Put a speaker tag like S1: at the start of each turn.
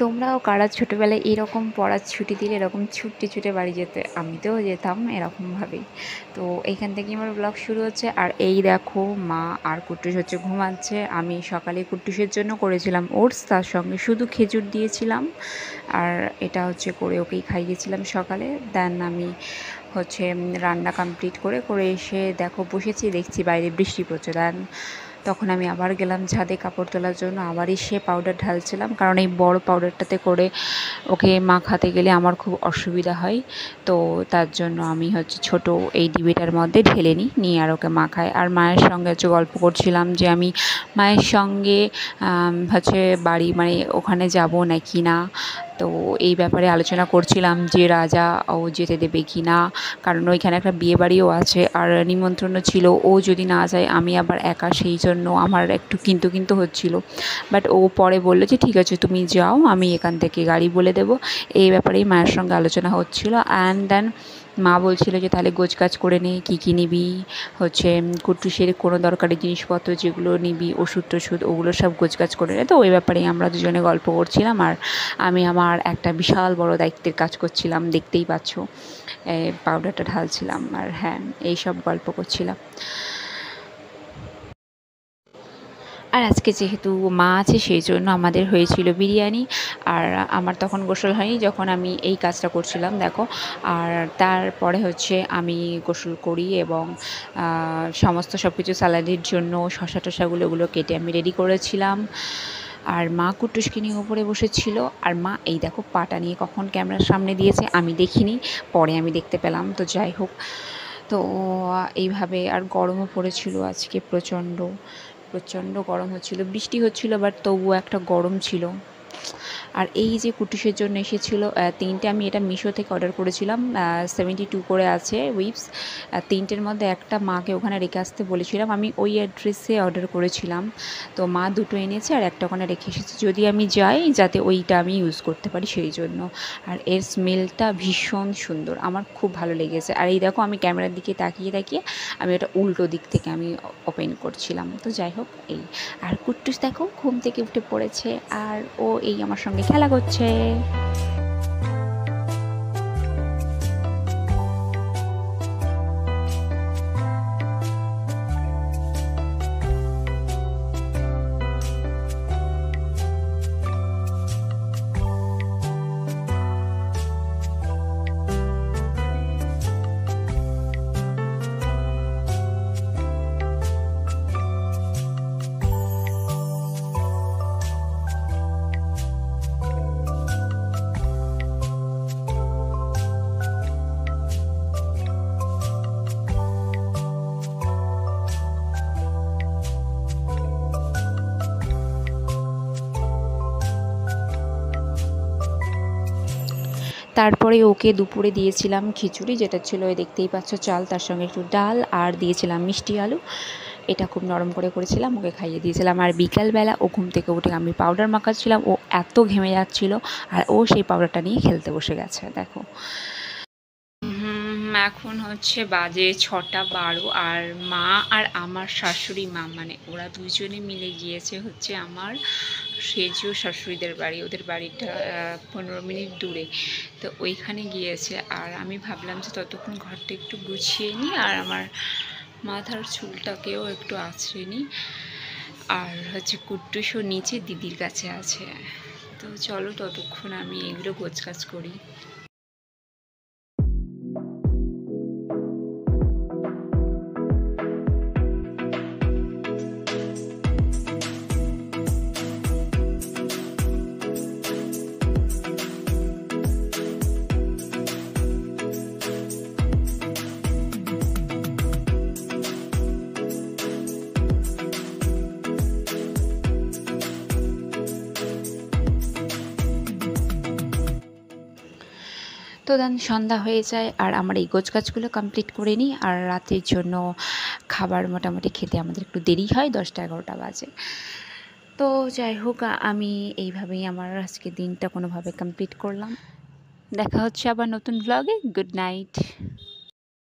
S1: তোমরাও কারা ছোটোবেলায় এরকম পড়ার ছুটি দিলে এরকম ছুটতে ছুটে বাড়ি যেতে? আমি তো যেতাম এরকমভাবেই। তো এইখান থেকেই আমার ব্লগ শুরু হচ্ছে। আর এই দেখো মা আর কুট্টুস হচ্ছে ঘুমাচ্ছে। আমি সকালে কুট্টুসের জন্য করেছিলাম ওটস, তার সঙ্গে শুধু খেজুর দিয়েছিলাম। আর এটা হচ্ছে করে ওকেই খাইয়েছিলাম সকালে। দেন আমি হচ্ছে রান্না কমপ্লিট করে এসে দেখো বসেছি, দেখছি বাইরে বৃষ্টি পড়ছে। দেন তখন আমি আবার গেলাম ছাদে কাপড় তোলার জন্য। আবার এসে পাউডার ঢালছিলাম, কারণ এই বড় পাউডারটাতে করে ওকে মাখাতে গেলে আমার খুব অসুবিধা হয়। তো তার জন্য আমি হচ্ছে ছোট এই ডিবিটার মধ্যে ঢেলে নিই আর ওকে মাখাই। আর মায়ের সঙ্গে হচ্ছে গল্প করছিলাম যে আমি মায়ের সঙ্গে হচ্ছে বাড়ি মানে ওখানে যাব নাকি না। তো এই ব্যাপারে আলোচনা করছিলাম যে রাজা ও যেতে দেবে কি না, কারণ ওইখানে একটা বিয়েবাড়িও আছে আর নিমন্ত্রণও ছিল। ও যদি না যায় আমি আবার একা, সেই জন্য আমার একটু কিন্তু হচ্ছিল। বাট ও পরে বললো যে ঠিক আছে তুমি যাও, আমি এখান থেকে গাড়ি বলে দেবো। এই ব্যাপারেই মায়ের সঙ্গে আলোচনা হচ্ছিল। অ্যান্ড দেন মা বলছিল যে তাহলে গোছগাছ করে নে, কী কী নিবি, হচ্ছে কুট্টুসের কোনো দরকারি জিনিসপত্র যেগুলো নিবি, ওষুধ টষুধ ওগুলো সব গোছগাছ করে নে। তো ওই ব্যাপারেই আমরা দুজনে গল্প করছিলাম। আর আমি আমার একটা বিশাল বড় দায়িত্বের কাজ করছিলাম, দেখতেই পাচ্ছ পাউডারটা ঢালছিলাম আর হ্যাঁ এইসব গল্প করছিলাম। আর আজকে যেহেতু মা আছে সেই জন্য আমাদের হয়েছিল বিরিয়ানি। আর আমার তখন গোসল হয়নি যখন আমি এই কাজটা করছিলাম দেখো। আর তারপরে হচ্ছে আমি গোসল করি এবং সমস্ত সব কিছু স্যালাডের জন্য শসা টসাগুলো ওগুলো কেটে আমি রেডি করেছিলাম। আর মা কুট্টুসকে নিয়ে ওপরে বসেছিল। আর মা এই দেখো পাটা নিয়ে কখন ক্যামেরার সামনে দিয়েছে আমি দেখিনি, পরে আমি দেখতে পেলাম। তো যাই হোক, তো এইভাবে। আর গরমও পড়েছিল আজকে প্রচণ্ড প্রচণ্ড গরম হচ্ছিল, বৃষ্টি হচ্ছিল বাট তবুও একটা গরম ছিল। আর এই যে কুটুসের জন্য এসেছিলো তিনটে, আমি এটা মিশো থেকে অর্ডার করেছিলাম, 72 করে আছে উইপস। তিনটের মধ্যে একটা মাকে ওখানে রেখে আসতে বলেছিলাম, আমি ওই অ্যাড্রেসে অর্ডার করেছিলাম। তো মা দুটো এনেছে আর একটা ওখানে রেখে এসেছে, যদি আমি যাই যাতে ওইটা আমি ইউজ করতে পারি সেই জন্য। আর এর স্মেলটা ভীষণ সুন্দর, আমার খুব ভালো লেগেছে। আর এই দেখো আমি ক্যামেরার দিকে তাকিয়ে আমি ওটা উল্টো দিক থেকে আমি ওপেন করছিলাম। তো যাই হোক এই। আর কুট্টুস দেখো ঘুম থেকে উঠে পড়েছে আর ও এই আমার সঙ্গে খেলা করছে। তারপরে ওকে দুপুরে দিয়েছিলাম খিচুড়ি, যেটা ছিল ওই দেখতেই পাচ্ছ চাল, তার সঙ্গে একটু ডাল, আর দিয়েছিলাম মিষ্টি আলু। এটা খুব নরম করেছিলাম, ওকে খাইয়ে দিয়েছিলাম। আর বিকালবেলা ও ঘুম থেকে উঠে আমি পাউডার মাখাচ্ছিলাম, ও এত ঘেমে যাচ্ছিল আর ও সেই পাউডারটা নিয়ে খেলতে বসে গেছে দেখো। এখন হচ্ছে বাজে 6:12 আর মা আর আমার শাশুড়ি মা মানে ওরা দুজনে মিলে গিয়েছে হচ্ছে আমার সেজো শাশুড়িদের বাড়ি। ওদের বাড়িটা 15 মিনিট দূরে, তো ওইখানে গিয়েছে। আর আমি ভাবলাম যে ততক্ষণ ঘরটা একটু গুছিয়ে নিই আর আমার মাথার চুলটাকেও একটু আঁচড়ে নিই। আর হচ্ছে কুট্টুসও নিচে দিদির কাছে আছে। তো চলো ততক্ষণ আমি এগুলো গোছগাছ করি। তো দেন সন্ধ্যা হয়ে যায় আর আমার এই গোছগাছগুলো কমপ্লিট করে নিই। আর রাতের জন্য খাবার মোটামুটি খেতে আমাদের একটু দেরি হয়, 10টা-11টা বাজে। তো যাই হোক, আমি এইভাবেই আমার আজকে দিনটা কোনোভাবে কমপ্লিট করলাম। দেখা হচ্ছে আবার নতুন ব্লগে। Good night.